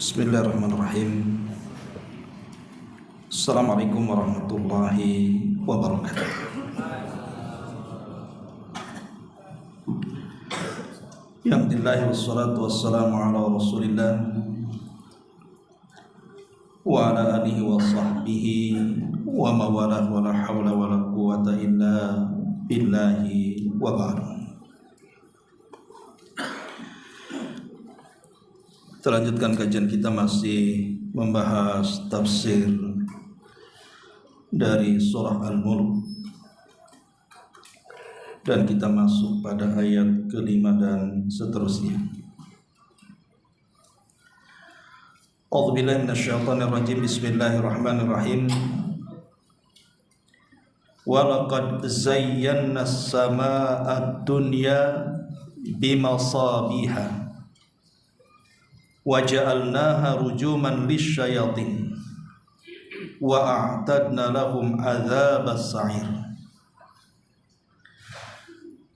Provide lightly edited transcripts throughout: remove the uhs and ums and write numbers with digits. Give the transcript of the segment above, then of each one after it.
Bismillahirrahmanirrahim. Assalamualaikum warahmatullahi wabarakatuh. Alhamdulillah wassalatu wassalamu ala Rasulillah wa ala alihi wa sahbihi wa mawalah wa la hawla wa la quwwata illa billahi wa ba'du. Kita lanjutkan kajian kita, masih membahas tafsir dari surah Al-Mulk, dan kita masuk pada ayat ke-5 dan seterusnya. A'udzubillahi minasyaitonir rajim. Bismillahirrahmanirrahim. Wa laqad zayyana as-samaa'a ad-dunya bimasabiha wa ja'alnaha rujuman lisyayatin wa a'tadna lahum adzabas sa'ir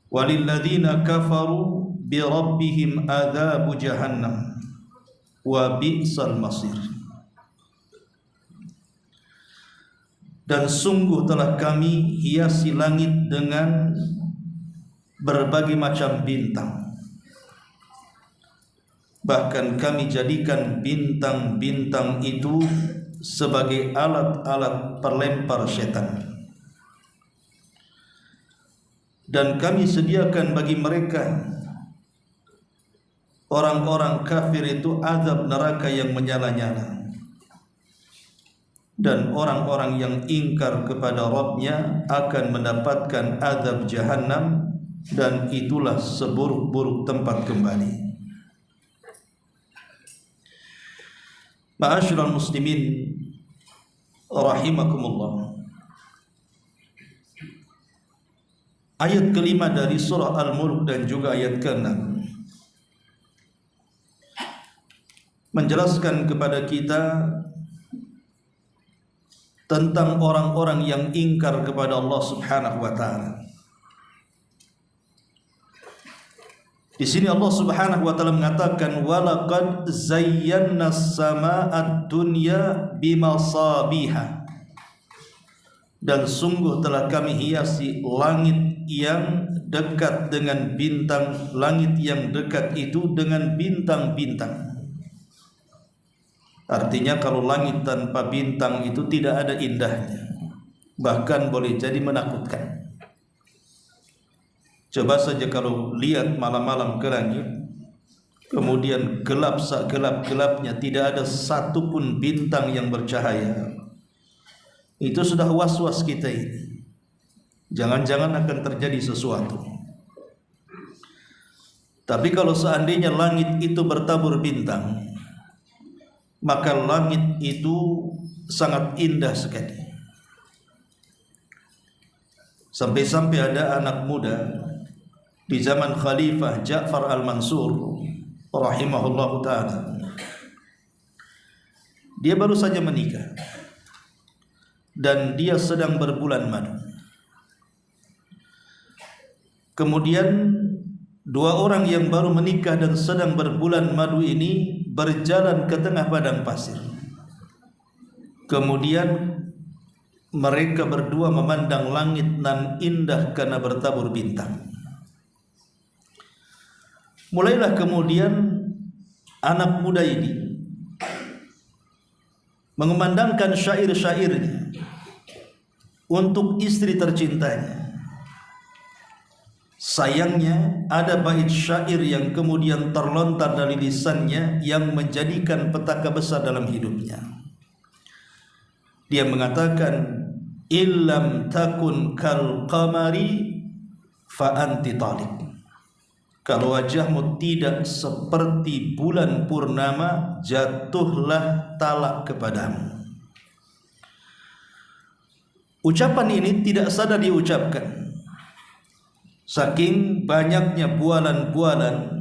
walilladzina kafaru bi rabbihim adzabu jahannam wa bi'sal masir. Dan sungguh telah kami hiasi langit dengan berbagai macam bintang, bahkan kami jadikan bintang-bintang itu sebagai alat-alat pelempar setan. Dan kami sediakan bagi mereka, orang-orang kafir itu, azab neraka yang menyala-nyala. Dan orang-orang yang ingkar kepada Rabbnya akan mendapatkan azab jahannam, dan itulah seburuk-buruk tempat kembali. Ma'asyiral muslimin rahimakumullah. Ayat kelima dari surah Al-Mulk dan juga ayat ke-6 menjelaskan kepada kita tentang orang-orang yang ingkar kepada Allah Subhanahu wa taala. Di sini Allah Subhanahu wa taala mengatakan walaqad zayyana as-samaa'a ad-dunya bimasabiha, dan sungguh telah kami hiasi langit yang dekat dengan bintang, langit yang dekat itu dengan bintang-bintang. Artinya kalau langit tanpa bintang itu tidak ada indahnya, bahkan boleh jadi menakutkan. Coba saja kalau lihat malam-malam ke langit, kemudian gelap segelap-gelapnya, tidak ada satupun bintang yang bercahaya, itu sudah was-was kita ini. Jangan-jangan akan terjadi sesuatu. Tapi kalau seandainya langit itu bertabur bintang, maka langit itu sangat indah sekali. Sampai-sampai ada anak muda di zaman Khalifah Ja'far Al-Mansur rahimahullahu ta'ala. Dia baru saja menikah dan dia sedang berbulan madu. Kemudian dua orang yang baru menikah dan sedang berbulan madu ini berjalan ke tengah padang pasir. Kemudian mereka berdua memandang langit nan indah karena bertabur bintang. Mulailah kemudian anak muda ini mengumandangkan syair-syairnya untuk istri tercintanya. Sayangnya ada bait syair yang kemudian terlontar dari lisannya yang menjadikan petaka besar dalam hidupnya. Dia mengatakan, illam takun kal qamari fa anti taliq. Kalau wajahmu tidak seperti bulan purnama, jatuhlah talak kepadamu. Ucapan ini tidak sadar diucapkan, saking banyaknya bualan-bualan,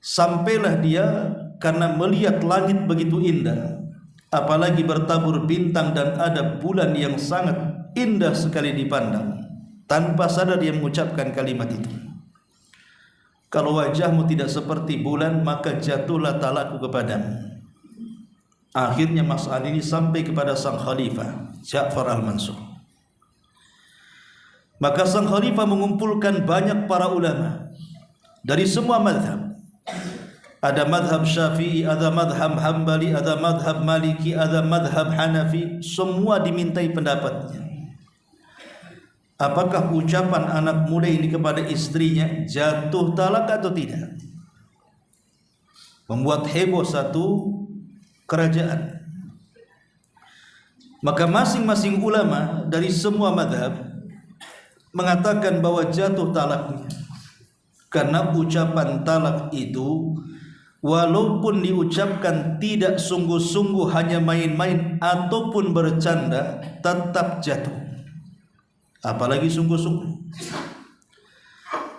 sampailah dia karena melihat langit begitu indah, apalagi bertabur bintang dan ada bulan yang sangat indah sekali dipandang, tanpa sadar dia mengucapkan kalimat itu. Kalau wajahmu tidak seperti bulan, maka jatuhlah talakku kepadamu. Akhirnya masalah ini sampai kepada sang khalifah Ja'far al-Mansur. Maka sang khalifah mengumpulkan banyak para ulama dari semua mazhab. Ada madhab Syafi'i, ada madhab Hambali, ada madhab Maliki, ada madhab Hanafi. Semua dimintai pendapatnya. Apakah ucapan anak muda ini kepada istrinya jatuh talak atau tidak? Membuat heboh satu kerajaan. Maka masing-masing ulama dari semua madhab mengatakan bahwa jatuh talaknya, karena ucapan talak itu walaupun diucapkan tidak sungguh-sungguh, hanya main-main ataupun bercanda, tetap jatuh, apalagi sungguh-sungguh.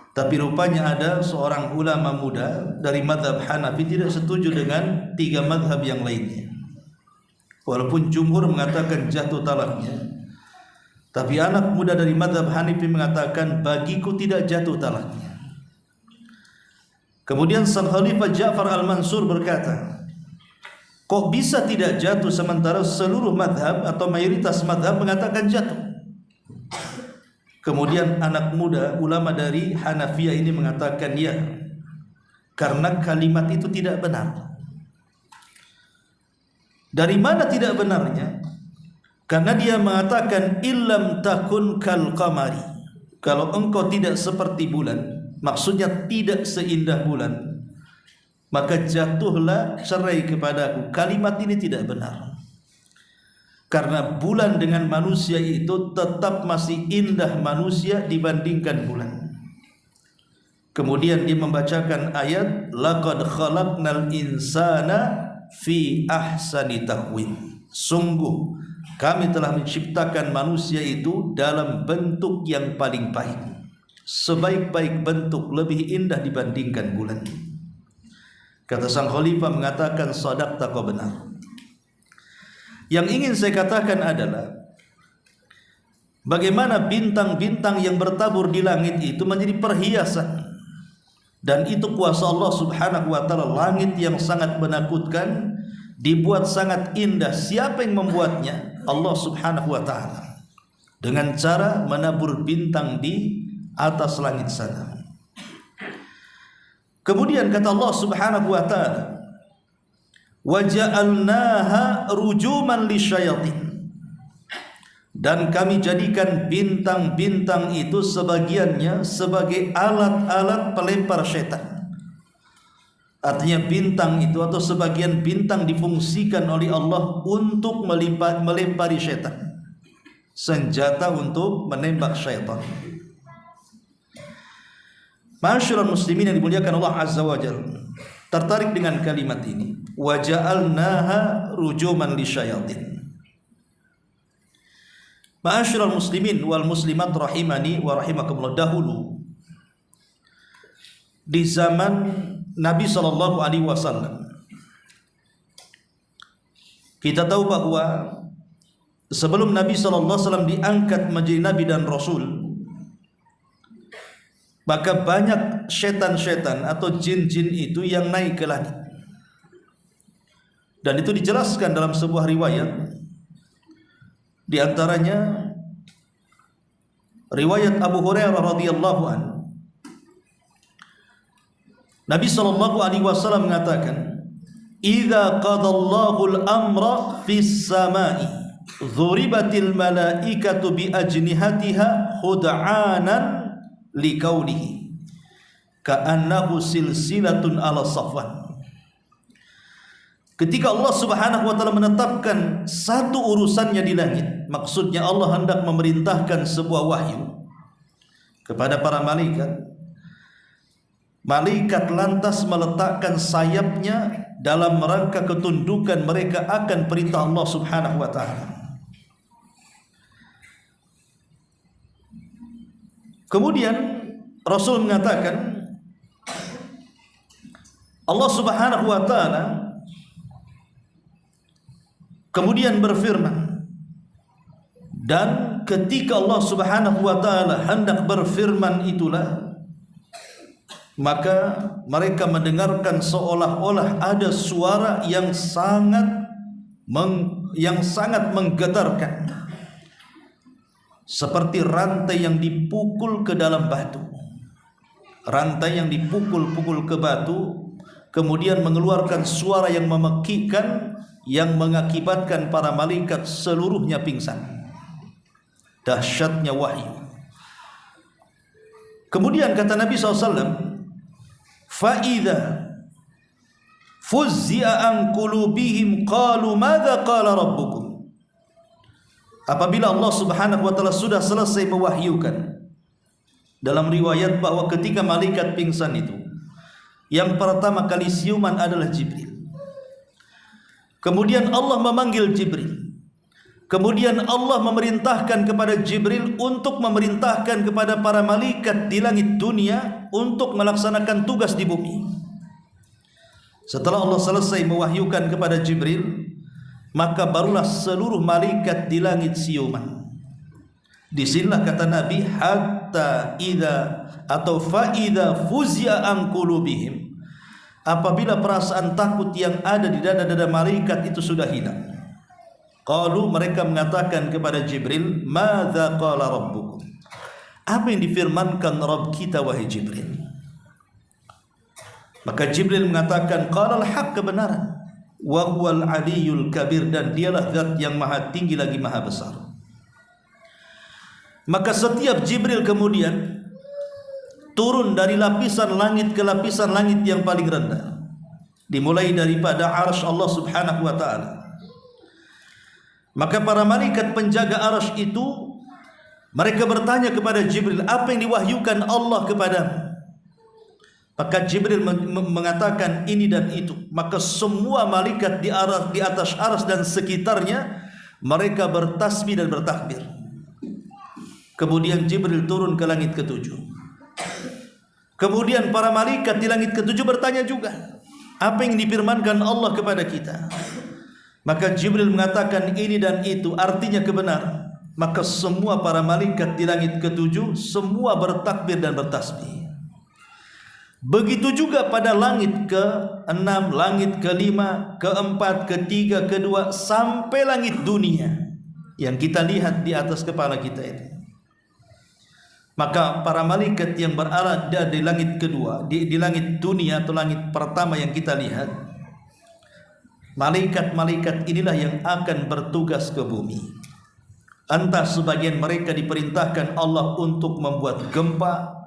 Tapi rupanya ada seorang ulama muda dari madhab Hanafi tidak setuju dengan tiga madhab yang lainnya. Walaupun jumhur mengatakan jatuh talaknya, tapi anak muda dari madhab Hanafi mengatakan bagiku tidak jatuh talaknya. Kemudian sang khalifah Ja'far al-Mansur berkata, kok bisa tidak jatuh sementara seluruh madhab atau mayoritas madhab mengatakan jatuh? Kemudian anak muda ulama dari Hanafiyah ini mengatakan ya, karena kalimat itu tidak benar. Dari mana tidak benarnya? Karena dia mengatakan illam takun kal qamari, kalau engkau tidak seperti bulan, maksudnya tidak seindah bulan, maka jatuhlah cerai kepadaku. Kalimat ini tidak benar, karena bulan dengan manusia itu tetap masih indah manusia dibandingkan bulan. Kemudian dia membacakan ayat laqad khalaqnal insana fi ahsani taqwim, sungguh kami telah menciptakan manusia itu dalam bentuk yang paling baik, sebaik-baik bentuk, lebih indah dibandingkan bulan. Kata sang khalifah mengatakan sadaqta, kau benar. Yang ingin saya katakan adalah bagaimana bintang-bintang yang bertabur di langit itu menjadi perhiasan, dan itu kuasa Allah subhanahu wa ta'ala. Langit yang sangat menakutkan dibuat sangat indah. Siapa yang membuatnya? Allah subhanahu wa ta'ala, dengan cara menabur bintang di atas langit sana. Kemudian kata Allah subhanahu wa ta'ala, waja'alnaha rujuman lisyayatin, dan kami jadikan bintang-bintang itu sebagiannya sebagai alat-alat pelempar setan. Artinya bintang itu atau sebagian bintang difungsikan oleh Allah untuk melempari setan, senjata untuk menembak syaitan. Ma'asyiral muslimin yang dimuliakan Allah azza wa jalla, tertarik dengan kalimat ini, waja'alnaha rujuman lisyayatin. Ma'asyiral muslimin wal muslimat rahimani wa rahimakumullah, dahulu di zaman Nabi SAW, kita tahu bahwa sebelum Nabi SAW diangkat menjadi Nabi dan Rasul, maka banyak setan-setan atau jin-jin itu yang naik ke langit. Dan itu dijelaskan dalam sebuah riwayat. Di antaranya riwayat Abu Hurairah radhiyallahu anhu. Nabi SAW mengatakan, idza qadallahu al-amra fis samai dhuribatil malaikatu bi ajnihatiha khud'anan liqaulihi ka'annahu silsilatun ala safwan. Ketika Allah subhanahu wa ta'ala menetapkan satu urusannya di langit, maksudnya Allah hendak memerintahkan sebuah wahyu kepada para malaikat, malaikat lantas meletakkan sayapnya dalam rangka ketundukan mereka akan perintah Allah subhanahu wa ta'ala. Kemudian Rasul mengatakan, Allah subhanahu wa ta'ala kemudian berfirman, dan ketika Allah subhanahu wa ta'ala hendak berfirman itulah, maka mereka mendengarkan seolah-olah ada suara yang sangat yang sangat menggetarkan, seperti rantai yang dipukul ke dalam batu. Rantai yang dipukul-pukul ke batu kemudian mengeluarkan suara yang memekikkan, yang mengakibatkan para malaikat seluruhnya pingsan. Dahsyatnya wahyu. Kemudian kata Nabi SAW, "Fa'idha fuzzi'a an qulubihim qalu madza qala rabbukum." Apabila Allah Subhanahu wa taala sudah selesai mewahyukan, dalam riwayat bahwa ketika malaikat pingsan itu, yang pertama kali siuman adalah Jibril. Kemudian Allah memanggil Jibril. Kemudian Allah memerintahkan kepada Jibril untuk memerintahkan kepada para malaikat di langit dunia untuk melaksanakan tugas di bumi. Setelah Allah selesai mewahyukan kepada Jibril, maka barulah seluruh malaikat di langit siuman. Disinilah kata Nabi, hatta idza atau fa idza fuzia an qulubihim, apabila perasaan takut yang ada di dada-dada malaikat itu sudah hilang. Qalu, mereka mengatakan kepada Jibril, madza qala rabbukum, apa yang difirmankan Rabb kita wahai Jibril? Maka Jibril mengatakan, qala al-haq, kebenaran, wa huwal aliyyul kabir, dan dialah zat yang maha tinggi lagi maha besar. Maka setiap Jibril kemudian turun dari lapisan langit ke lapisan langit yang paling rendah, dimulai daripada arsy Allah Subhanahu wa taala. Maka para malaikat penjaga arsy itu, mereka bertanya kepada Jibril, apa yang diwahyukan Allah kepadamu? Maka Jibril mengatakan ini dan itu. Maka semua malaikat di atas arsy dan sekitarnya, mereka bertasbih dan bertakbir. Kemudian Jibril turun ke langit ketujuh. Kemudian para malaikat di langit ketujuh bertanya juga, apa yang difirmankan Allah kepada kita? Maka Jibril mengatakan ini dan itu, artinya kebenaran. Maka semua para malaikat di langit ketujuh semua bertakbir dan bertasbih. Begitu juga pada langit ke-6, langit ke-5, ke-4, ke-3, ke-2, sampai langit dunia yang kita lihat di atas kepala kita itu. Maka para malaikat yang berada di langit kedua, di langit dunia atau langit pertama yang kita lihat, malaikat-malaikat inilah yang akan bertugas ke bumi. Entah sebagian mereka diperintahkan Allah untuk membuat gempa,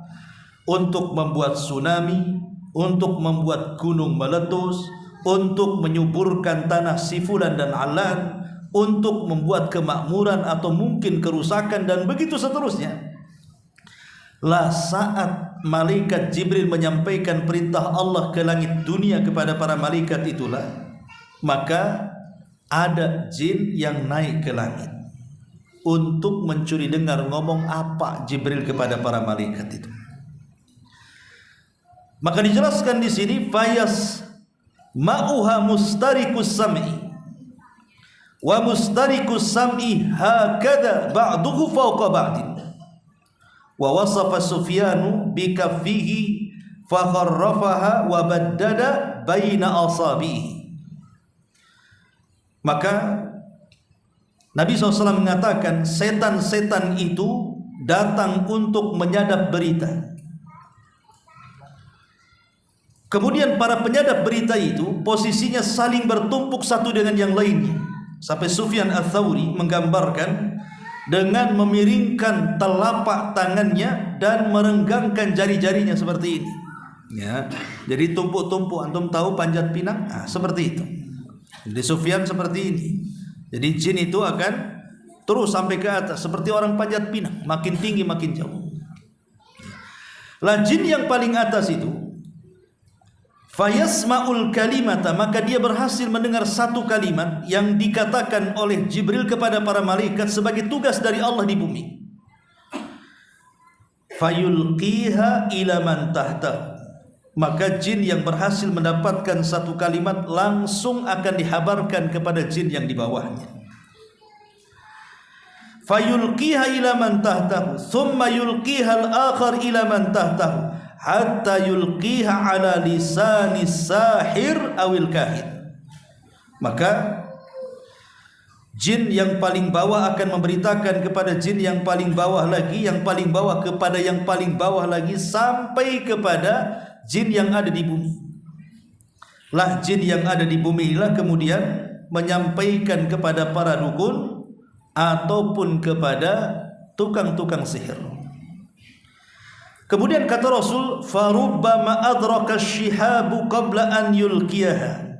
untuk membuat tsunami, untuk membuat gunung meletus, untuk menyuburkan tanah sifulan dan alan, untuk membuat kemakmuran atau mungkin kerusakan, dan begitu seterusnya. Lah saat malaikat Jibril menyampaikan perintah Allah ke langit dunia kepada para malaikat itulah, maka ada jin yang naik ke langit untuk mencuri dengar ngomong apa Jibril kepada para malaikat itu. Maka dijelaskan di sini, fayas ma'uha mustarikus sam'i wa mustarikus sam'i hakadha ba'duhu fawqa ba'din. Wa wasafa Sufyanu bikaffihi fakharrafaha wa baddada baina asabihi. Maka Nabi SAW mengatakan setan-setan itu datang untuk menyadap berita. Kemudian para penyadap berita itu posisinya saling bertumpuk satu dengan yang lainnya, sampai Sufyan Ats-Tsauri menggambarkan dengan memiringkan telapak tangannya dan merenggangkan jari-jarinya seperti ini. Ya, jadi tumpuk-tumpuk. Antum tahu panjat pinang? Nah, seperti itu. Jadi Sufyan seperti ini. Jadi jin itu akan terus sampai ke atas seperti orang panjat pinang, makin tinggi makin jauh. Lah jin yang paling atas itu, fayasma'ul kalimata, maka dia berhasil mendengar satu kalimat yang dikatakan oleh Jibril kepada para malaikat sebagai tugas dari Allah di bumi. Fayulqiha ila man tahtahu, maka jin yang berhasil mendapatkan satu kalimat langsung akan dihabarkan kepada jin yang di bawahnya. Fayulqiha ila man tahtahu thumma yulqiha al-akhar ila man tahtahu hatta yulqiha ala lisani sahir awil kahin. Maka Jin yang paling bawah akan memberitakan kepada jin yang paling bawah lagi, yang paling bawah kepada yang paling bawah lagi, sampai kepada jin yang ada di bumi. Lah jin yang ada di bumi inilah kemudian menyampaikan kepada para dukun ataupun kepada tukang-tukang sihir. Kemudian kata Rasul, farubbama adraka syihabu qabla an yulqiyaha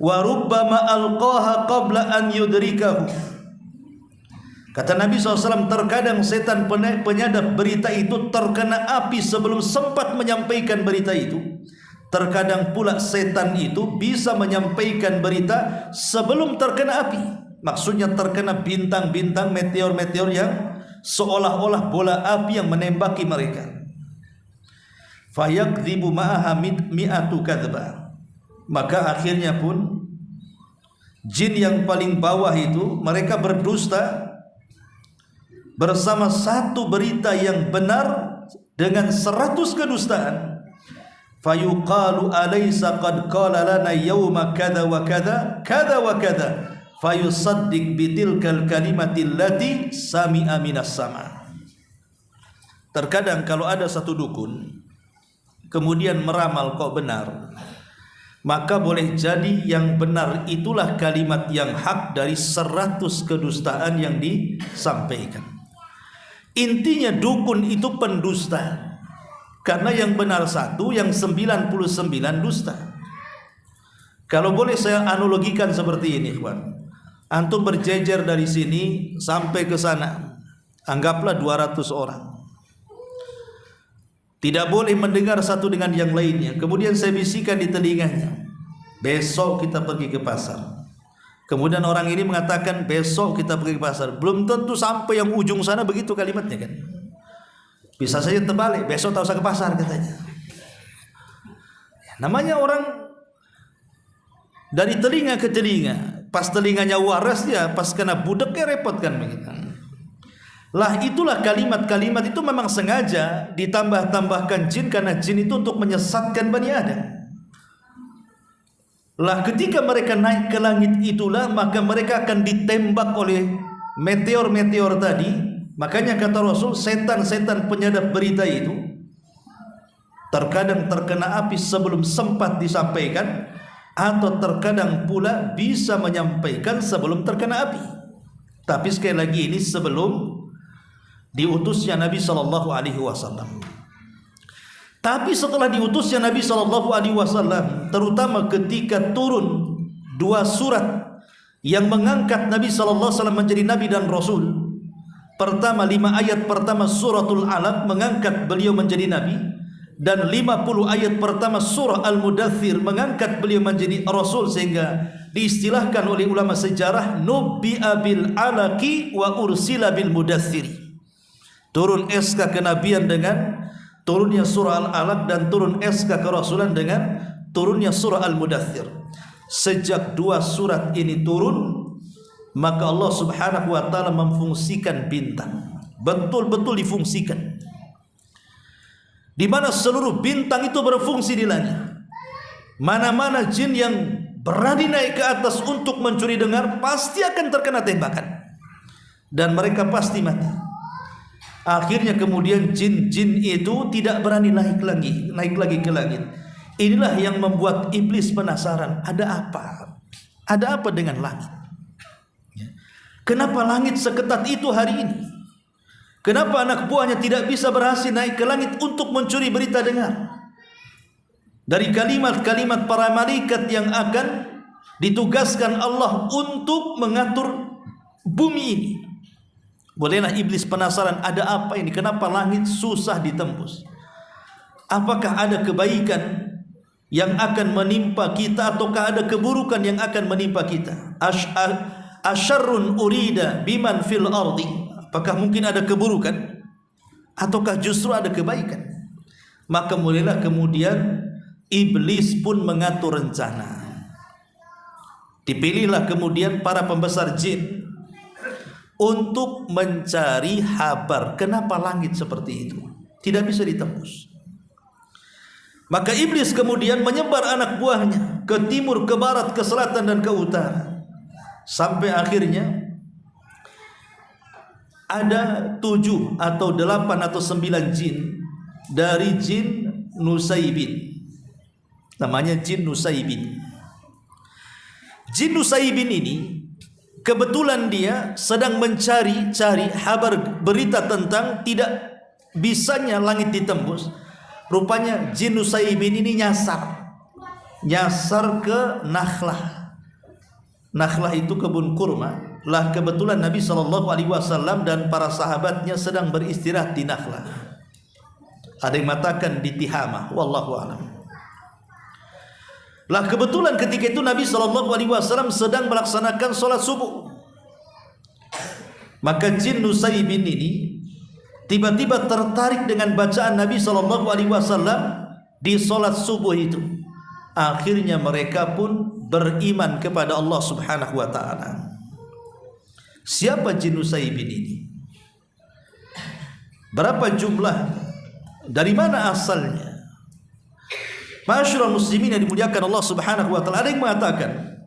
wa rubbama alqaha qabla an yudrikahu. Kata Nabi SAW, terkadang setan penyadap berita itu terkena api sebelum sempat menyampaikan berita itu. Terkadang pula setan itu bisa menyampaikan berita sebelum terkena api. Maksudnya terkena bintang-bintang, meteor-meteor yang seolah-olah bola api yang menembaki mereka. Fayakdzibu ma'aha mi'atu kadzba. Maka akhirnya pun jin yang paling bawah itu mereka berdusta bersama satu berita yang benar dengan 100 kedustaan. Fayuqalu alaysa qad qala lana yawma kadza wa kadza kadza wa kadza fayusaddiq bitilkal kalimati allati sami'a minas sama. Terkadang kalau ada satu dukun kemudian meramal kok benar, maka boleh jadi yang benar itulah kalimat yang hak dari 100 kedustaan yang disampaikan. Intinya dukun itu pendusta, karena yang benar satu, yang 99 dusta. Kalau boleh saya analogikan seperti ini, kawan. Antum berjejer dari sini sampai ke sana, anggaplah 200 orang. Tidak boleh mendengar satu dengan yang lainnya. Kemudian saya bisikan di telinganya, besok kita pergi ke pasar. Kemudian orang ini mengatakan besok kita pergi ke pasar. Belum tentu sampai yang ujung sana begitu kalimatnya kan. Bisa saja terbalik, besok tak usah ke pasar katanya. Namanya orang dari telinga ke telinga. Pas telinganya waras ya, pas kena budeknya repot kan begitu. Lah itulah kalimat-kalimat itu memang sengaja ditambah-tambahkan jin, karena jin itu untuk menyesatkan Bani Adam. Lah ketika mereka naik ke langit itulah maka mereka akan ditembak oleh meteor-meteor tadi. Makanya kata Rasul, setan-setan penyadap berita itu terkadang terkena api sebelum sempat disampaikan, atau terkadang pula bisa menyampaikan sebelum terkena api. Tapi sekali lagi ini sebelum diutusnya Nabi SAW. Tapi setelah diutusnya Nabi SAW, terutama ketika turun 2 surat yang mengangkat Nabi SAW menjadi Nabi dan Rasul. Pertama 5 ayat pertama suratul Alaq mengangkat beliau menjadi Nabi, dan 50 ayat pertama surah Al-Mudaththir mengangkat beliau menjadi Rasul, sehingga diistilahkan oleh ulama sejarah nubbi'a bil alaqi wa ursila bil mudaththiri. Turun SK kenabian dengan turunnya surah Al-Alaq, dan turun SK kerasulan dengan turunnya surah Al-Mudaththir. Sejak 2 surat ini turun, maka Allah Subhanahu wa ta'ala memfungsikan bintang, betul-betul difungsikan, di mana seluruh bintang itu berfungsi di langit. Mana-mana jin yang berani naik ke atas untuk mencuri dengar pasti akan terkena tembakan, dan mereka pasti mati. Akhirnya kemudian jin-jin itu tidak berani naik lagi ke langit. Inilah yang membuat iblis penasaran, ada apa dengan langit? Kenapa langit seketat itu hari ini? Kenapa anak buahnya tidak bisa berhasil naik ke langit untuk mencuri berita dengar dari kalimat-kalimat para malaikat yang akan ditugaskan Allah untuk mengatur bumi ini? Bolehlah iblis penasaran, ada apa ini? Kenapa langit susah ditembus? Apakah ada kebaikan yang akan menimpa kita, ataukah ada keburukan yang akan menimpa kita? Asyarrun urida biman fil ardi. Apakah mungkin ada keburukan ataukah justru ada kebaikan? Maka mulailah kemudian iblis pun mengatur rencana. Dipilihlah kemudian para pembesar jin untuk mencari kabar kenapa langit seperti itu tidak bisa ditembus. Maka iblis kemudian menyebar anak buahnya ke timur, ke barat, ke selatan, dan ke utara, sampai akhirnya ada 7 atau 8 atau 9 jin dari jin Nusaybin, namanya jin Nusaybin. Jin Nusaybin ini kebetulan dia sedang mencari-cari kabar berita tentang tidak bisanya langit ditembus. Rupanya jin Nusaybin ini nyasar ke Nakhlah. Nakhlah itu kebun kurma. Lah kebetulan Nabi SAW dan para sahabatnya sedang beristirahat di Nakhlah. Ada yang mengatakan di Tihamah, wallahu a'lam. Lah kebetulan ketika itu Nabi SAW sedang melaksanakan sholat subuh. Maka jin Nusaybin ini tiba-tiba tertarik dengan bacaan Nabi SAW di sholat subuh itu. Akhirnya mereka pun beriman kepada Allah Subhanahu wa ta'ala. Siapa jin Nusaybin ini? Berapa jumlahnya? Dari mana asalnya? Ma'asyiral muslimin yang dimuliakan Allah Subhanahu wa ta'ala, ada yang mengatakan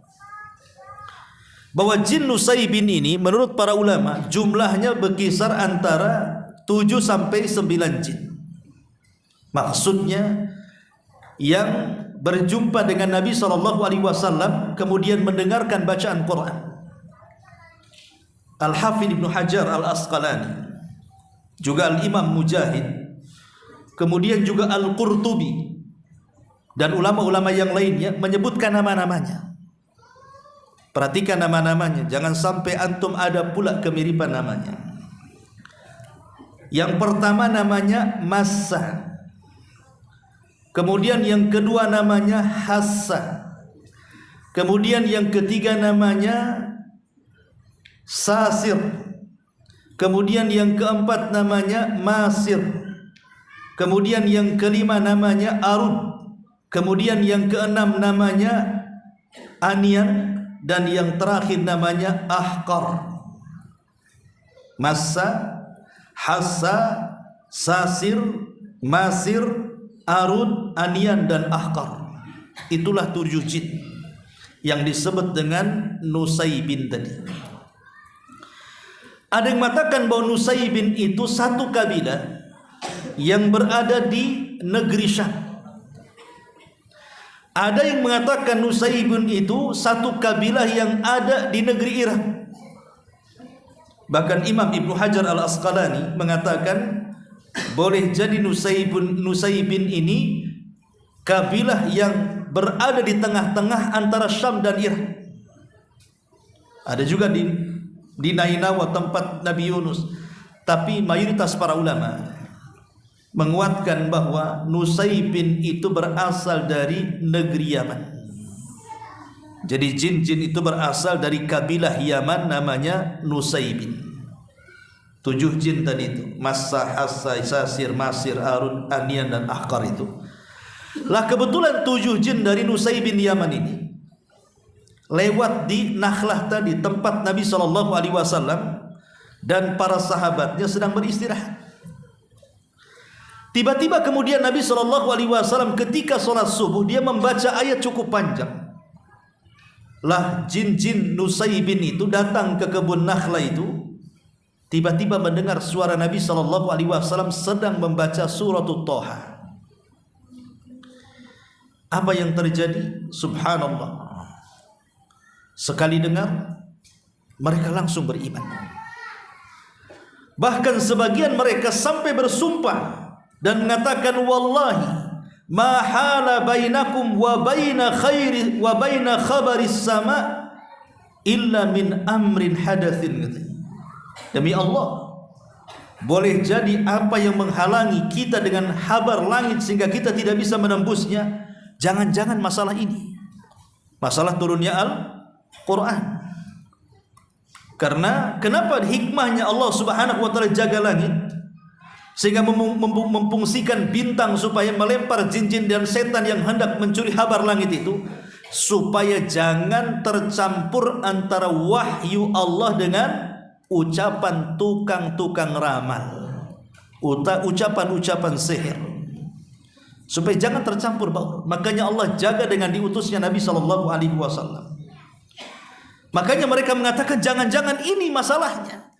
bahwa jin Nusaybin ini menurut para ulama jumlahnya berkisar antara 7 sampai 9 jin. Maksudnya yang berjumpa dengan Nabi SAW kemudian mendengarkan bacaan Quran. Al-Hafidh Ibnu Hajar Al-Asqalani, juga Al-Imam Mujahid, kemudian juga Al-Qurtubi dan ulama-ulama yang lainnya menyebutkan nama-namanya. Perhatikan nama-namanya, jangan sampai antum ada pula kemiripan namanya. Yang pertama namanya Massa, kemudian yang kedua namanya Hassa, kemudian yang ketiga namanya Sasir, kemudian yang keempat namanya Masir, kemudian yang kelima namanya Arud, kemudian yang keenam namanya Anian, dan yang terakhir namanya Ahqar. Massa, Hassa, Sasir, Masir, Arud, Anian, dan Ahqar. Itulah 7 jin yang disebut dengan Nusaybin tadi. Ada yang mengatakan bahwa Nusaybin itu satu kabilah yang berada di negeri Syam. Ada yang mengatakan Nusaybin itu satu kabilah yang ada di negeri Irak. Bahkan Imam Ibnu Hajar Al-Asqalani mengatakan boleh jadi Nusaybin ini kabilah yang berada di tengah-tengah antara Syam dan Irak. Ada juga di Nainawa tempat Nabi Yunus. Tapi mayoritas para ulama menguatkan bahwa Nusaybin itu berasal dari negeri Yaman. Jadi jin-jin itu berasal dari kabilah Yaman namanya Nusaybin. 7 jin tadi itu, Massa, Hassa, Sasir, Masir, Arud, Anian, dan Ahqar itu. Lah kebetulan 7 jin dari Nusaybin Yaman ini lewat di Nakhlah tadi, tempat Nabi SAW dan para sahabatnya sedang beristirahat. Tiba-tiba kemudian Nabi SAW ketika sholat subuh dia membaca ayat cukup panjang. Lah jin-jin Nusaybin itu datang ke kebun Nakhlah itu, tiba-tiba mendengar suara Nabi SAW sedang membaca surat Thaha. Apa yang terjadi? Subhanallah. Sekali dengar, mereka langsung beriman. Bahkan sebagian mereka sampai bersumpah dan mengatakan, wallahi ma hala bainakum wa baina khairi wa baina khabaris sama illa min amrin hadatsin. Demi Allah, boleh jadi apa yang menghalangi kita dengan kabar langit sehingga kita tidak bisa menembusnya, jangan-jangan masalah ini, masalah turunnya Al-Quran. Karena kenapa hikmahnya Allah Subhanahu wa ta'ala jaga langit sehingga memfungsikan bintang supaya melempar jin-jin dan setan yang hendak mencuri kabar langit itu, supaya jangan tercampur antara wahyu Allah dengan ucapan tukang-tukang ramal, ucapan-ucapan sihir, supaya jangan tercampur baur. Makanya Allah jaga dengan diutusnya Nabi SAW. Makanya mereka mengatakan jangan-jangan ini masalahnya.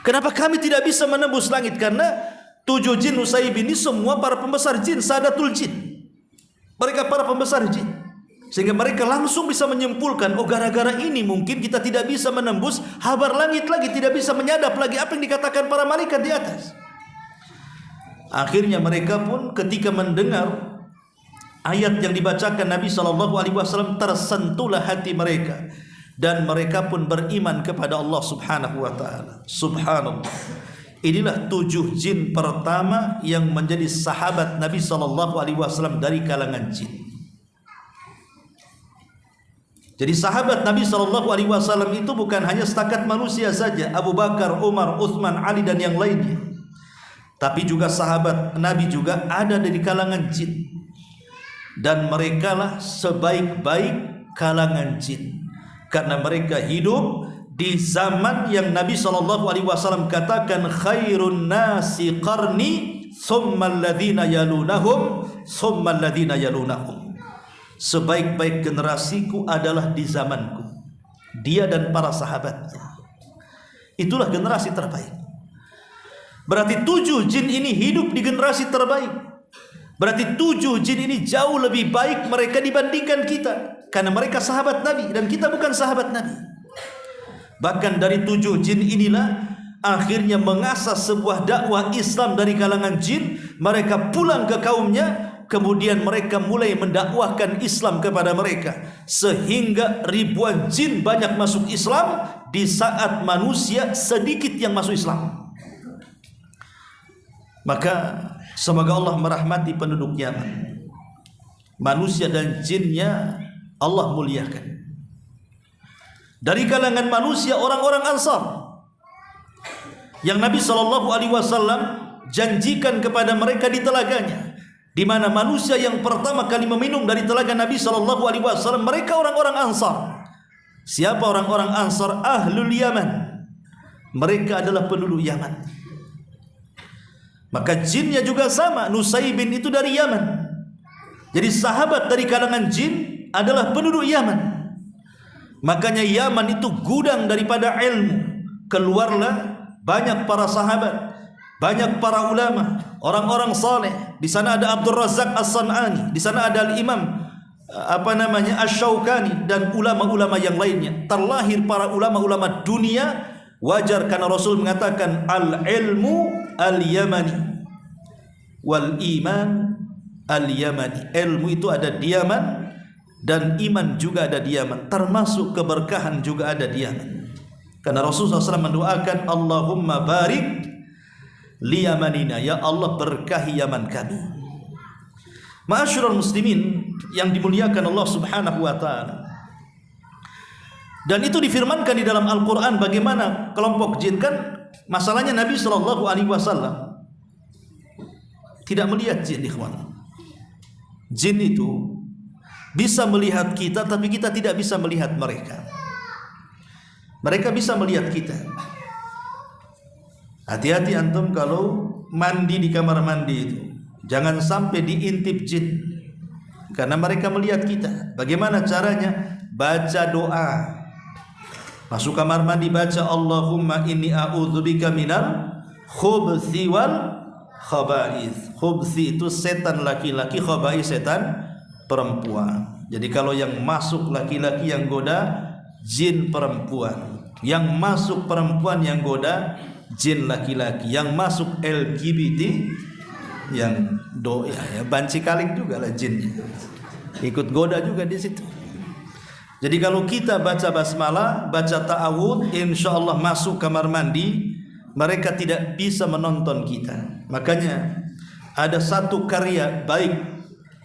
Kenapa kami tidak bisa menembus langit? Karena 7 jin Nusaib ini semua para pembesar jin, Sadatul Jin. Mereka para pembesar jin. Sehingga mereka langsung bisa menyimpulkan, oh gara-gara ini mungkin kita tidak bisa menembus habar langit lagi, tidak bisa menyadap lagi apa yang dikatakan para malaikat di atas. Akhirnya mereka pun ketika mendengar ayat yang dibacakan Nabi SAW, tersentuhlah hati mereka dan mereka pun beriman kepada Allah Subhanahu wa taala. Subhanallah. Inilah 7 jin pertama yang menjadi sahabat Nabi SAW dari kalangan jin. Jadi sahabat Nabi SAW itu bukan hanya setakat manusia saja, Abu Bakar, Umar, Uthman, Ali dan yang lainnya, tapi juga sahabat Nabi juga ada dari kalangan jin. Dan mereka lah sebaik-baik kalangan jin, karena mereka hidup di zaman yang Nabi SAW katakan khairun nasi qarni thumma alladhina yalunahum thumma alladhina yalunahum. Sebaik-baik generasiku adalah di zamanku, dia dan para sahabatnya. Itulah generasi terbaik. Berarti 7 jin ini hidup di generasi terbaik. Berarti 7 jin ini jauh lebih baik mereka dibandingkan kita, karena mereka sahabat Nabi dan kita bukan sahabat Nabi. Bahkan dari 7 jin inilah akhirnya mengasah sebuah dakwah Islam dari kalangan jin. Mereka pulang ke kaumnya, kemudian mereka mulai mendakwahkan Islam kepada mereka, sehingga ribuan jin banyak masuk Islam di saat manusia sedikit yang masuk Islam. Maka semoga Allah merahmati penduduk Yaman. Manusia dan jinnya Allah muliakan. Dari kalangan manusia orang-orang Ansar yang Nabi SAW janjikan kepada mereka di telaganya, di mana manusia yang pertama kali meminum dari telaga Nabi SAW mereka orang-orang Ansar. Siapa orang-orang Ansar? Ahlul Yaman. Mereka adalah penduduk Yaman. Maka jinnya juga sama. Nusaibin itu dari Yaman. Jadi sahabat dari kalangan jin adalah penduduk Yaman. Makanya Yaman itu gudang daripada ilmu. Keluarlah banyak para sahabat, banyak para ulama, orang-orang saleh. Di sana ada Abdul Razak As-San'ani, di sana ada Al-Imam Asy-Syaukani dan ulama-ulama yang lainnya. Terlahir para ulama-ulama dunia. Wajar karena Rasul mengatakan al-ilmu al-yamani wal iman al-yamani. Ilmu itu ada di Yaman dan iman juga ada di Yaman, termasuk keberkahan juga ada di Yaman. Karena Rasulullah SAW mendoakan Allahumma barik li yamanina, ya Allah berkahi Yaman kami. Ma'asyiral muslimin yang dimuliakan Allah Subhanahu wa taala. Dan itu difirmankan di dalam Al-Qur'an bagaimana kelompok jin. Kan masalahnya Nabi SAW tidak melihat jin, ikhwan. Jin itu bisa melihat kita, tapi kita tidak bisa melihat mereka. Mereka bisa melihat kita. Hati-hati antum kalau mandi di kamar mandi itu, jangan sampai diintip jin, karena mereka melihat kita. Bagaimana caranya? Baca doa. Masuk kamar mandi baca Allahumma inni a'udzubika minal khubthi wal khaba'ith. Khubthi itu setan laki-laki, khaba'ith setan perempuan. Jadi kalau yang masuk laki-laki yang goda jin perempuan, yang masuk perempuan yang goda jin laki-laki, yang masuk LGBT yang banci kaling juga lah jinnya, ikut goda juga di situ. Jadi kalau kita baca basmalah, baca ta'awudz, insyaallah masuk kamar mandi, mereka tidak bisa menonton kita. Makanya ada satu karya baik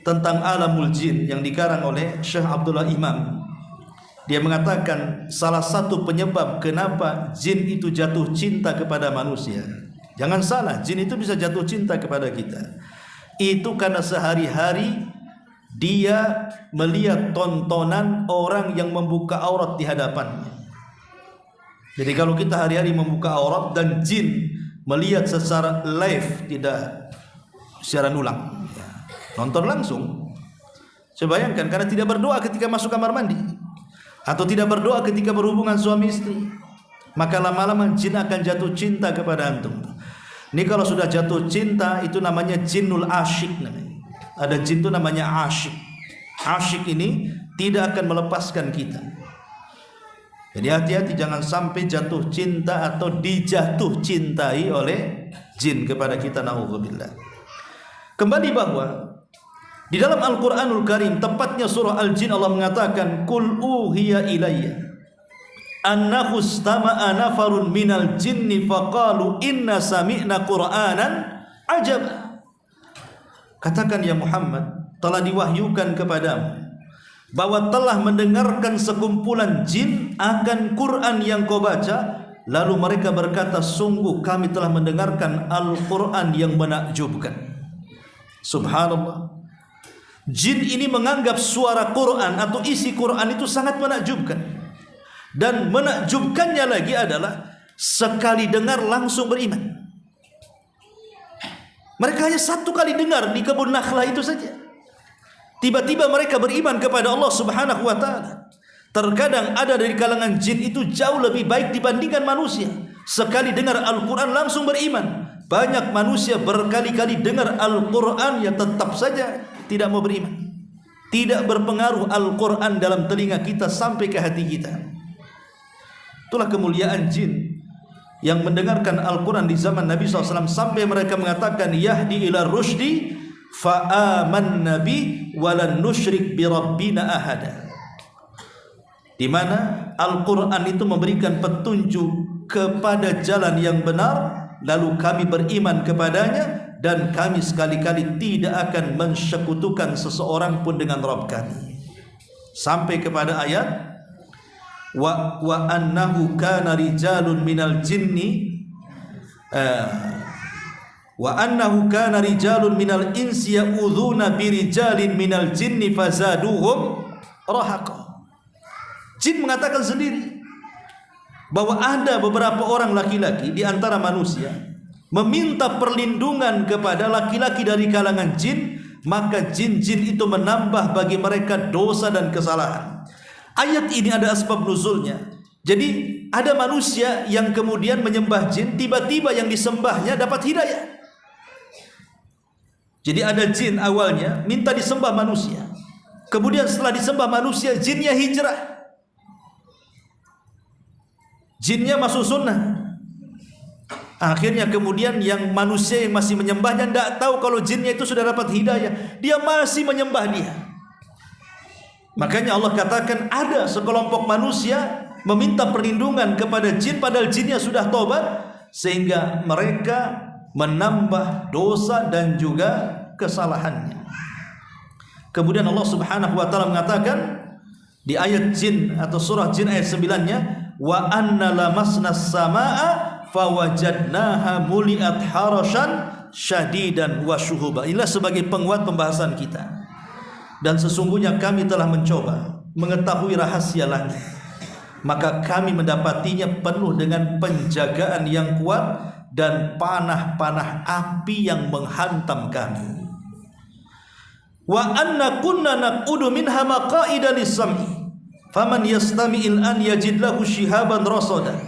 tentang alamul jin yang dikarang oleh Syekh Abdullah Imam. Dia mengatakan salah satu penyebab kenapa jin itu jatuh cinta kepada manusia. Jangan salah, jin itu bisa jatuh cinta kepada kita. Itu karena sehari-hari dia melihat tontonan orang yang membuka aurat di hadapannya. Jadi kalau kita hari-hari membuka aurat dan jin melihat secara live, tidak secara ulang, nonton langsung. Saya bayangkan karena tidak berdoa ketika masuk kamar mandi. atau tidak berdoa ketika berhubungan suami istri, maka lama-lama jin akan jatuh cinta kepada antum. Ini kalau sudah jatuh cinta itu namanya jinnul asyik namanya. Ada jin itu namanya asyik. Asyik ini tidak akan melepaskan kita. Jadi hati-hati jangan sampai jatuh cinta atau dijatuh cintai oleh jin kepada kita, naudzubillah. Kembali bahwa di dalam Al-Qur'anul Karim, tepatnya surah Al-Jin, Allah mengatakan, "Qul uhiya ilayya annahu istama'a nafarun minal jinni faqalu inna sami'na qur'anan ajaba." Katakan ya Muhammad, telah diwahyukan kepadamu bahwa telah mendengarkan sekumpulan jin akan Quran yang kau baca, lalu mereka berkata, sungguh kami telah mendengarkan Al-Quran yang menakjubkan. Subhanallah. Jin ini menganggap suara Quran atau isi Quran itu sangat menakjubkan. Dan menakjubkannya lagi adalah sekali dengar langsung beriman. Mereka hanya satu kali dengar di kebun Nakhlah itu saja, tiba-tiba mereka beriman kepada Allah Subhanahu wa taala. Terkadang ada dari kalangan jin itu jauh lebih baik dibandingkan manusia. Sekali dengar Al-Quran langsung beriman. Banyak manusia berkali-kali dengar Al-Quran, ya tetap saja tidak mau beriman. Tidak berpengaruh Al-Quran dalam telinga kita sampai ke hati kita. Itulah kemuliaan jin yang mendengarkan Al-Quran di zaman Nabi SAW, sampai mereka mengatakan, yahdi ila rusydi fa'amanna bi walan nusyrik bi rabbina ahada. Di mana Al-Quran itu memberikan petunjuk kepada jalan yang benar, lalu kami beriman kepadanya, dan kami sekali-kali tidak akan mensekutukan seseorang pun dengan Rabb kami. Sampai kepada ayat wa annahu kana rijalun minal jinni wa annahu kana rijalun minal insi ya'udzuuna birijalin minal jinni fazaduhum rahaqa. Jin mengatakan sendiri bahwa ada beberapa orang laki-laki di antara manusia meminta perlindungan kepada laki-laki dari kalangan jin, maka jin-jin itu menambah bagi mereka dosa dan kesalahan. Ayat ini ada asbab nuzulnya. Jadi ada manusia yang kemudian menyembah jin, tiba-tiba yang disembahnya dapat hidayah. Jadi ada jin awalnya minta disembah manusia, kemudian setelah disembah manusia, jinnya hijrah, jinnya masuk sunnah. Akhirnya kemudian yang manusia yang masih menyembahnya tidak tahu kalau jinnya itu sudah dapat hidayah, dia masih menyembah dia. Makanya Allah katakan ada sekelompok manusia meminta perlindungan kepada jin padahal jinnya sudah tobat, sehingga mereka menambah dosa dan juga kesalahannya. Kemudian Allah Subhanahu wa taala mengatakan di ayat jin atau surah jin ayat 9-nya, wa anna lamasna samaa fawajadnaha muliat harasan syadidan wa syuhuba. Inilah sebagai penguat pembahasan kita. Dan sesungguhnya kami telah mencoba mengetahui rahasia langit, maka kami mendapatinya penuh dengan penjagaan yang kuat dan panah-panah api yang menghantam kami. Wa anna kunna naq'udu minha maqa'ida lis-sam'i faman yastami'il an yajid lahu shihaban rasada.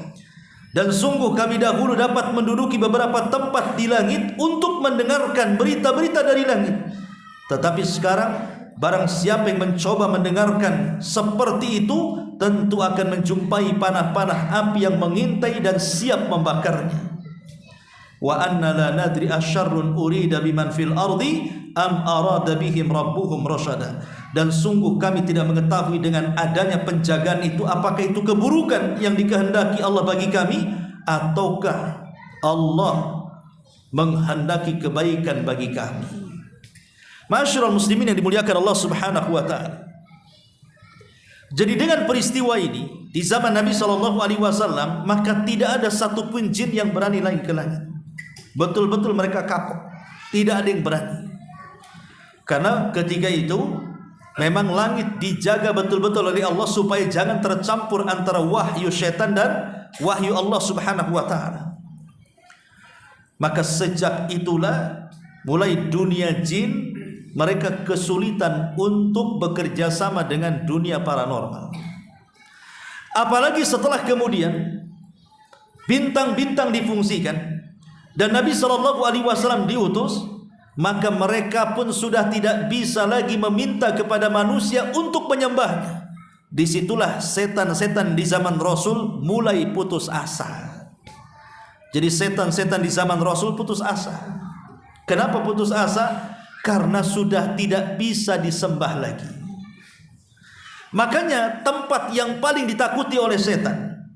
Dan sungguh kami dahulu dapat menduduki beberapa tempat di langit untuk mendengarkan berita-berita dari langit. Tetapi sekarang barang siapa yang mencoba mendengarkan seperti itu, tentu akan menjumpai panah-panah api yang mengintai dan siap membakarnya. Wa anna la nadri asyarrun urida biman fil ardi am arada bihim rabbuhum rasyada. Dan sungguh kami tidak mengetahui dengan adanya penjagaan itu, apakah itu keburukan yang dikehendaki Allah bagi kami, ataukah Allah menghendaki kebaikan bagi kami. Ma'asyiral muslimin yang dimuliakan Allah Subhanahu wa taala. Jadi dengan peristiwa ini di zaman Nabi SAW, maka tidak ada satupun jin yang berani naik ke langit. Betul-betul mereka kapok, tidak ada yang berani. Karena ketika itu memang langit dijaga betul-betul oleh Allah supaya jangan tercampur antara wahyu syaitan dan wahyu Allah Subhanahu wa taala. Maka sejak itulah mulai dunia jin mereka kesulitan untuk bekerja sama dengan dunia paranormal. Apalagi setelah kemudian bintang-bintang difungsikan dan Nabi SAW diutus, maka mereka pun sudah tidak bisa lagi meminta kepada manusia untuk menyembahnya. Disitulah setan-setan di zaman Rasul mulai putus asa. Jadi setan-setan di zaman Rasul putus asa. Kenapa putus asa? Karena sudah tidak bisa disembah lagi. Makanya tempat yang paling ditakuti oleh setan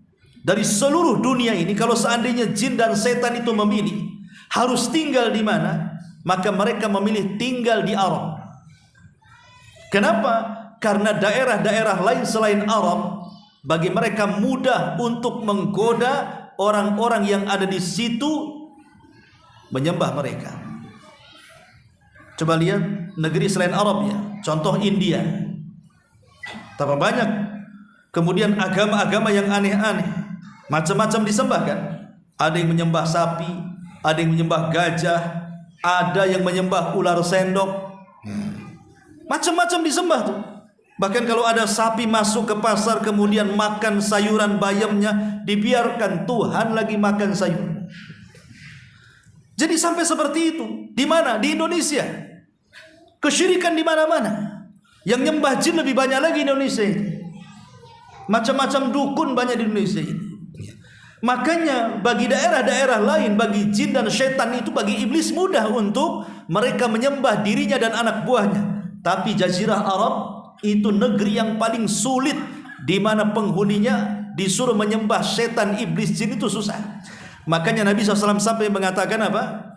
dari seluruh dunia ini, kalau seandainya jin dan setan itu memilih harus tinggal di mana, maka mereka memilih tinggal di Arab. Kenapa? Karena daerah-daerah lain selain Arab bagi mereka mudah untuk menggoda orang-orang yang ada di situ menyembah mereka. Coba lihat negeri selain Arab ya, contoh India. Tambah banyak kemudian agama-agama yang aneh-aneh, macam-macam disembah kan. Ada yang menyembah sapi, ada yang menyembah gajah, ada yang menyembah ular sendok, macam-macam disembah tuh. Bahkan kalau ada sapi masuk ke pasar kemudian makan sayuran bayamnya, dibiarkan Tuhan lagi makan sayur. Jadi sampai seperti itu. Di mana? Di Indonesia. Kesyirikan di mana-mana. Yang nyembah jin lebih banyak lagi di Indonesia ini. Macam-macam dukun banyak di Indonesia ini. Makanya bagi daerah-daerah lain, bagi jin dan syaitan itu, bagi iblis mudah untuk mereka menyembah dirinya dan anak buahnya. Tapi Jazirah Arab itu negeri yang paling sulit, di mana penghuninya disuruh menyembah setan, iblis, jin itu susah. Makanya Nabi SAW sampai mengatakan apa?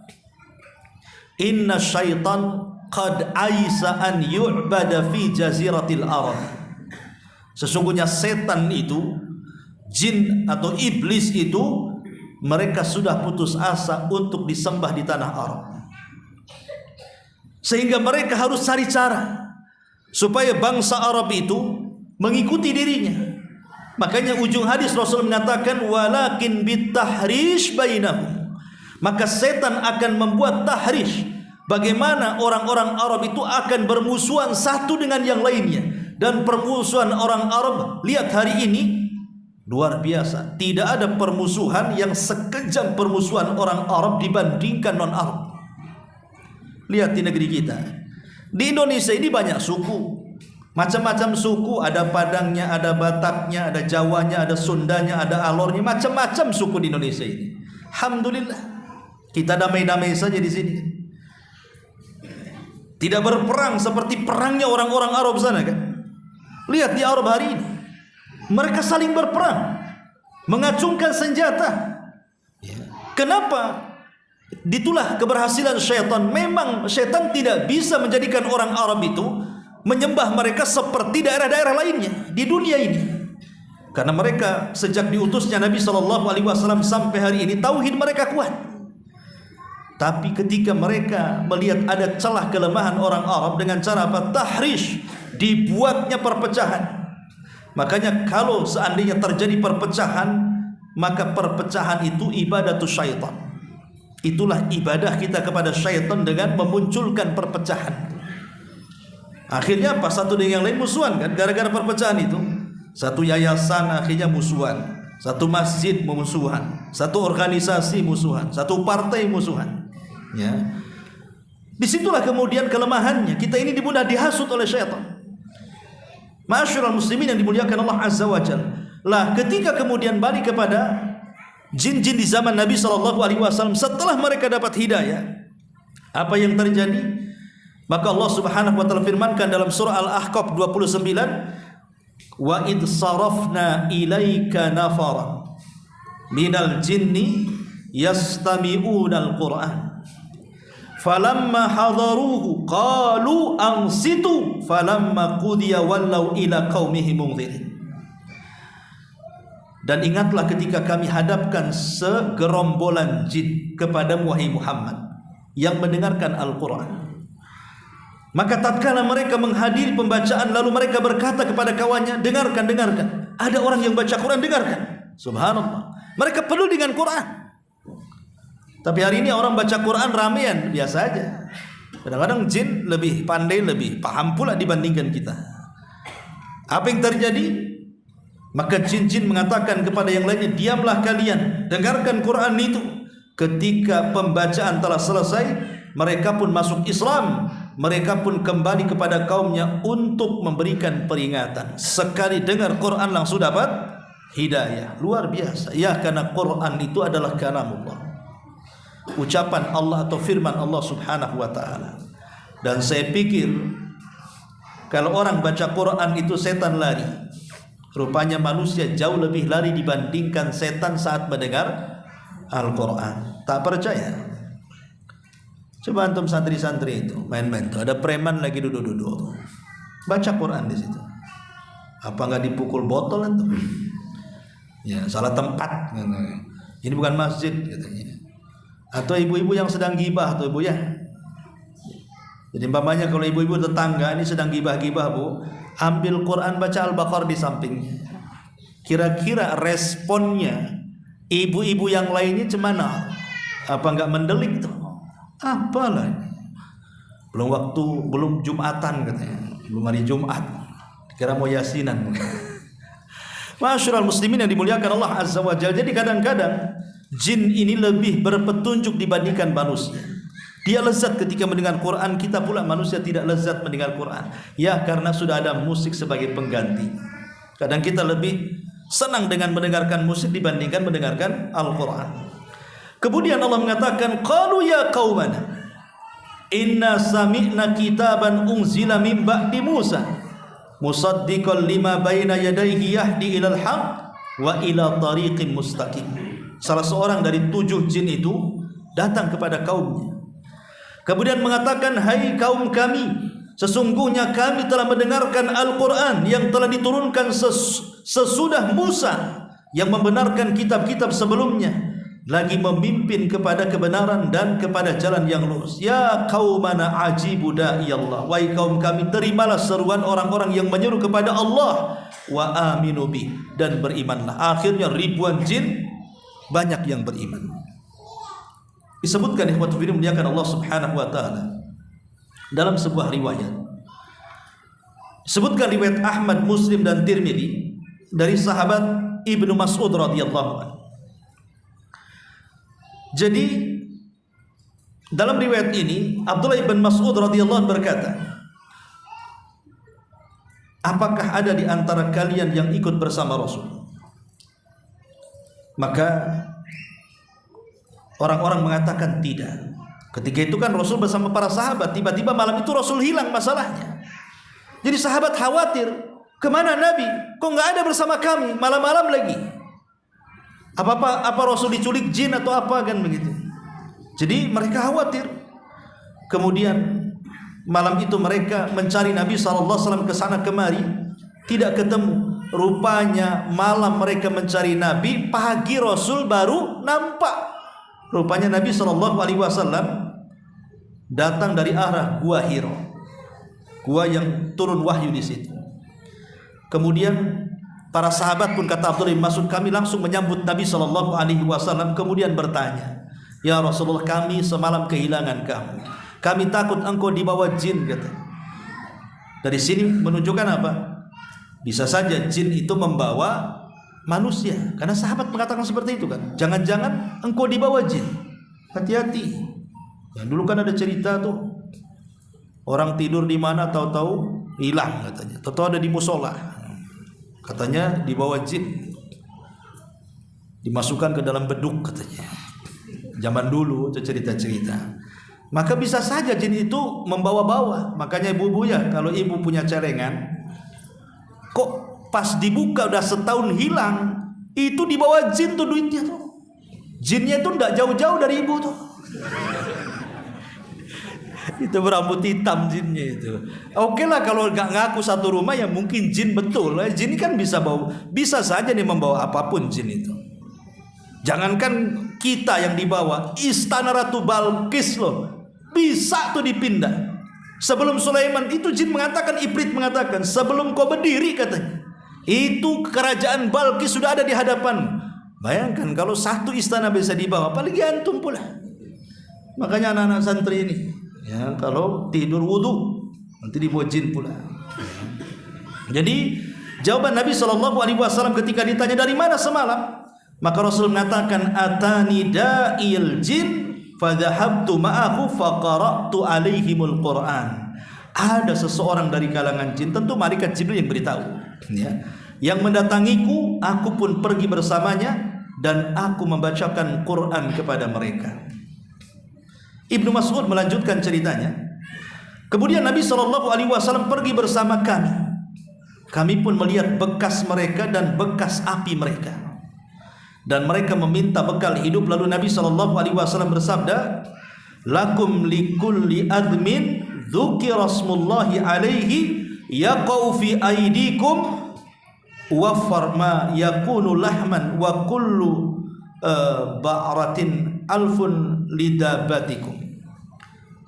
Inna syaitan qad aisa an yu'bada fi jaziratil Arab. Sesungguhnya setan itu, jin atau iblis itu, mereka sudah putus asa untuk disembah di tanah Arab. Sehingga mereka harus cari cara supaya bangsa Arab itu mengikuti dirinya. Makanya ujung hadis Rasul mengatakan walakin bitahrish bainahum. Maka setan akan membuat tahrish. Bagaimana orang-orang Arab itu akan bermusuhan satu dengan yang lainnya. Dan permusuhan orang Arab, lihat hari ini luar biasa. Tidak ada permusuhan yang sekejam permusuhan orang Arab dibandingkan non-Arab. Lihat di negeri kita. Di Indonesia ini banyak suku, macam-macam suku. Ada Padangnya, ada Bataknya, ada Jawanya, ada Sundanya, ada Alornya. Macam-macam suku di Indonesia ini. Alhamdulillah, kita damai-damai saja di sini. Tidak berperang seperti perangnya orang-orang Arab sana kan. Lihat di Arab hari ini, mereka saling berperang, mengacungkan senjata. Kenapa? Itulah keberhasilan syaitan. Memang syaitan tidak bisa menjadikan orang Arab itu menyembah mereka seperti daerah-daerah lainnya di dunia ini. Karena mereka sejak diutusnya Nabi SAW sampai hari ini tauhid mereka kuat. Tapi ketika mereka melihat ada celah kelemahan orang Arab dengan cara apa? Tahrish, dibuatnya perpecahan. Makanya kalau seandainya terjadi perpecahan, maka perpecahan itu ibadatus syaitan. Itulah ibadah kita kepada syaitan dengan memunculkan perpecahan. Akhirnya apa? Satu dengan yang lain musuhan kan? Gara-gara perpecahan itu, satu yayasan akhirnya musuhan, satu masjid musuhan, satu organisasi musuhan, satu partai musuhan. Ya, disitulah kemudian kelemahannya. Kita ini mudah dihasut oleh syaitan. Ma'asyiral muslimin yang dimuliakan Allah Azza wa Jalla. Lah ketika kemudian balik kepada jin-jin di zaman Nabi SAW, setelah mereka dapat hidayah, apa yang terjadi? Maka Allah Subhanahu wa taala firmankan dalam surah Al-Ahqaf 29, wa id sarafna ilaika nafara minal jinni yastami'unal Qur'an falamma hadaruhu qalu ansitu falamma qudiya wallau ila qaumihim munzirin. Dan ingatlah ketika kami hadapkan segerombolan jin kepadamu wahai Muhammad yang mendengarkan Al-Quran. Maka tatkala mereka menghadiri pembacaan, lalu mereka berkata kepada kawannya, dengarkan, dengarkan. Ada orang yang baca Quran, dengarkan. Subhanallah, mereka peduli dengan Quran. Tapi hari ini orang baca Quran ramean, biasa aja. Kadang-kadang jin lebih pandai, lebih paham pula dibandingkan kita. Apa yang terjadi? Maka jin-jin mengatakan kepada yang lainnya, diamlah kalian, dengarkan Quran itu. Ketika pembacaan telah selesai, mereka pun masuk Islam. Mereka pun kembali kepada kaumnya untuk memberikan peringatan. Sekali dengar Quran langsung dapat hidayah. Luar biasa. Ya, karena Quran itu adalah kalamullah, ucapan Allah atau firman Allah subhanahu wa ta'ala. Dan saya pikir kalau orang baca Quran itu setan lari. Rupanya manusia jauh lebih lari dibandingkan setan saat mendengar Al-Quran. Tak percaya? Coba antum santri-santri itu main-main tuh, ada preman lagi duduk-duduk, baca Quran di situ. Apa nggak dipukul botol antum? Ya, salah tempat. Ini bukan masjid katanya. Atau ibu-ibu yang sedang gibah tuh ibu ya. Jadi umpamanya kalau ibu-ibu tetangga ini sedang gibah-gibah bu, ambil Quran baca Al-Baqarah di sampingnya. Kira-kira responnya ibu-ibu yang lainnya cemana? Apa nggak mendelik tuh? Apalah, belum Jumatan katanya, belum hari Jumat, kira mau yasinan. Masyarul muslimin yang dimuliakan Allah Azza wa Jalla. Jadi kadang-kadang jin ini lebih berpetunjuk dibandingkan manusia. Dia lezat ketika mendengar Quran, kita pula manusia tidak lezat mendengar Quran. Ya, karena sudah ada musik sebagai pengganti. Kadang kita lebih senang dengan mendengarkan musik dibandingkan mendengarkan Al-Quran. Kemudian Allah mengatakan, qalu ya qaumana inna sami'na kitaban unzila min ba'di Musa musaddiqan lima baina yadayhi yahdi ilal haq wa ila tariqin mustaqim. Salah seorang dari 7 jin itu datang kepada kaumnya, kemudian mengatakan, hai kaum kami, sesungguhnya kami telah mendengarkan Al-Quran yang telah diturunkan sesudah Musa, yang membenarkan kitab-kitab sebelumnya, lagi memimpin kepada kebenaran dan kepada jalan yang lurus. Ya qaumana ajibu da'iyallah, wahai kaum kami, terimalah seruan orang-orang yang menyeru kepada Allah, wa aminu bih, dan berimanlah. Akhirnya ribuan jin banyak yang beriman. Disebutkan ikhwatu fillah muliakan Allah subhanahu wa ta'ala dalam sebuah riwayat, disebutkan riwayat Ahmad, Muslim dan Tirmidzi dari sahabat Ibnu Mas'ud radhiyallahu anhu. Jadi dalam riwayat ini Abdullah bin Mas'ud radhiyallahu anhu berkata, apakah ada di antara kalian yang ikut bersama Rasul? Maka orang-orang mengatakan tidak. Ketika itu kan Rasul bersama para sahabat, tiba-tiba malam itu Rasul hilang masalahnya. Jadi sahabat khawatir, kemana Nabi? Kok nggak ada bersama kami malam-malam lagi? Apa Rasul diculik jin atau apa kan begitu? Jadi mereka khawatir. Kemudian malam itu mereka mencari Nabi SAW ke sana kemari, tidak ketemu. Rupanya malam mereka mencari Nabi, pagi Rasul baru nampak. Rupanya Nabi SAW datang dari arah Gua Hiro, gua yang turun wahyu di situ. Kemudian para sahabat pun, kata Abdullah bin Mas'ud, kami langsung menyambut Nabi SAW, kemudian bertanya, ya Rasulullah, kami semalam kehilangan kamu. Kami takut engkau dibawa jin, kata. Dari sini menunjukkan apa? Bisa saja jin itu membawa manusia, karena sahabat mengatakan seperti itu kan. Jangan-jangan engkau dibawa jin. Hati-hati. Ya, dulu kan ada cerita tuh, orang tidur di mana tahu-tahu hilang katanya. Tahu-tahu ada di musola. Katanya dibawa jin, dimasukkan ke dalam beduk katanya. Zaman dulu itu cerita-cerita. Maka bisa saja jin itu membawa-bawa. Makanya ibu-ibu ya, kalau ibu punya celengan, kok pas dibuka udah setahun hilang, itu dibawa jin tuh duitnya tuh. Jinnya tuh nggak jauh-jauh dari ibu tuh. Itu berambut hitam jinnya itu. Oke lah kalau nggak ngaku satu rumah ya mungkin jin betul. Jin kan bisa saja nih membawa apapun jin itu. Jangankan kita yang dibawa, istana Ratu Balqis loh bisa tuh dipindah. Sebelum Sulaiman itu jin mengatakan, iblis mengatakan, sebelum kau berdiri katanya, itu kerajaan Balqis sudah ada di hadapan. Bayangkan kalau satu istana bisa dibawa, apalagi antum pula. Makanya anak-anak santri ini, ya, kalau tidur wudu nanti dibawa jin pula. Jadi Jawaban Nabi SAW ketika ditanya dari mana semalam, maka Rasul mengatakan atani da'il jin fadhahabtu ma'ahu faqara'tu alaihimul Qur'an. Ada seseorang dari kalangan jin, tentu malaikat Jibril yang beritahu, ya, yang mendatangiku, aku pun pergi bersamanya dan aku membacakan Quran kepada mereka. Ibnu Mas'ud melanjutkan ceritanya. Kemudian Nabi SAW pergi bersama kami. Kami pun melihat bekas mereka dan bekas api mereka. Dan mereka meminta bekal hidup. Lalu Nabi SAW bersabda, lakum likulli admin dzukira smullahi alaihi yaqau fi aidikum wafar ma yakunu lahman wa kullu ba'ratin alfun lidabatikum.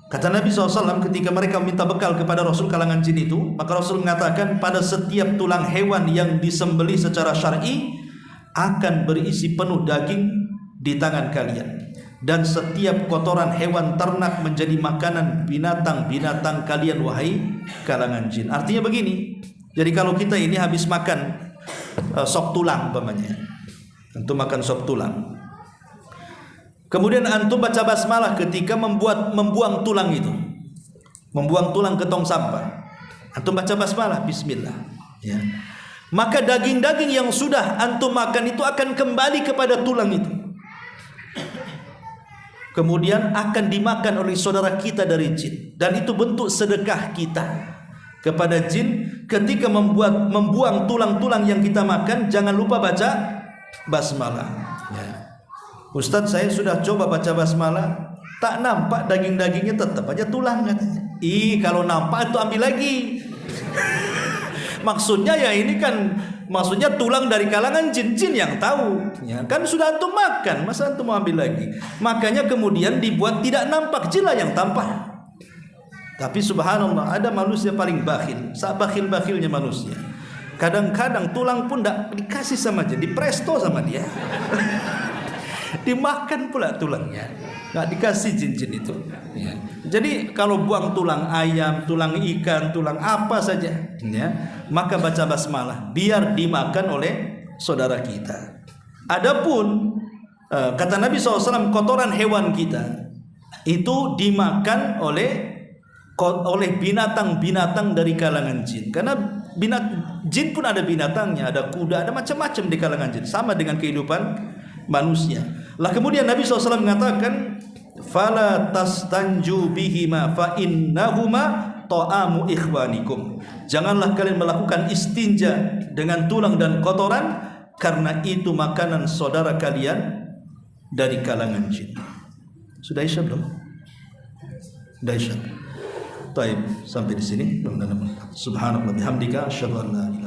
Kata Nabi SAW ketika mereka meminta bekal kepada Rasul kalangan jin itu, maka Rasul mengatakan pada setiap tulang hewan yang disembelih secara syar'i akan berisi penuh daging di tangan kalian, dan setiap kotoran hewan ternak menjadi makanan binatang-binatang kalian wahai kalangan jin. Artinya begini, jadi kalau kita ini habis makan sop tulang umpamanya, antum makan sop tulang, kemudian antum baca basmalah ketika membuang tulang itu, membuang tulang ke tong sampah, antum baca basmalah, bismillah, ya, maka daging-daging yang sudah antum makan itu akan kembali kepada tulang itu, kemudian akan dimakan oleh saudara kita dari jin, dan itu bentuk sedekah kita kepada jin. Ketika membuang tulang-tulang yang kita makan, jangan lupa baca basmalah, ya. Ustadz, saya sudah coba baca basmalah, tak nampak daging-dagingnya, tetap aja tulang katanya. Kalau nampak itu ambil lagi. Maksudnya ya ini kan, maksudnya tulang dari kalangan jin-jin yang tahu, ya kan, sudah antum makan, masa antum mau ambil lagi? Makanya kemudian dibuat tidak nampak, jin yang tampak. Tapi subhanallah, ada manusia paling bakhil, bakhil-bakhilnya manusia. Kadang-kadang tulang pun tidak dikasih sama jin, dipresto sama dia. Dimakan pula tulangnya, nggak dikasih jin-jin itu, ya. Jadi kalau buang tulang ayam, tulang ikan, tulang apa saja, ya, maka baca basmalah biar dimakan oleh saudara kita. Adapun kata Nabi SAW, kotoran hewan kita itu dimakan oleh binatang-binatang dari kalangan jin. Karena jin pun ada binatangnya, ada kuda, ada macam-macam di kalangan jin, sama dengan kehidupan manusia. Lah kemudian Nabi SAW mengatakan, fala tastanju bihima fa innahuma ta'amu ikhwanikum. Janganlah kalian melakukan istinja dengan tulang dan kotoran, karena itu makanan saudara kalian dari kalangan jin. Sudah isya belum? Sudah isya. Baik, sampai di sini. Subhanallah bihamdika asyhadu an la ilaha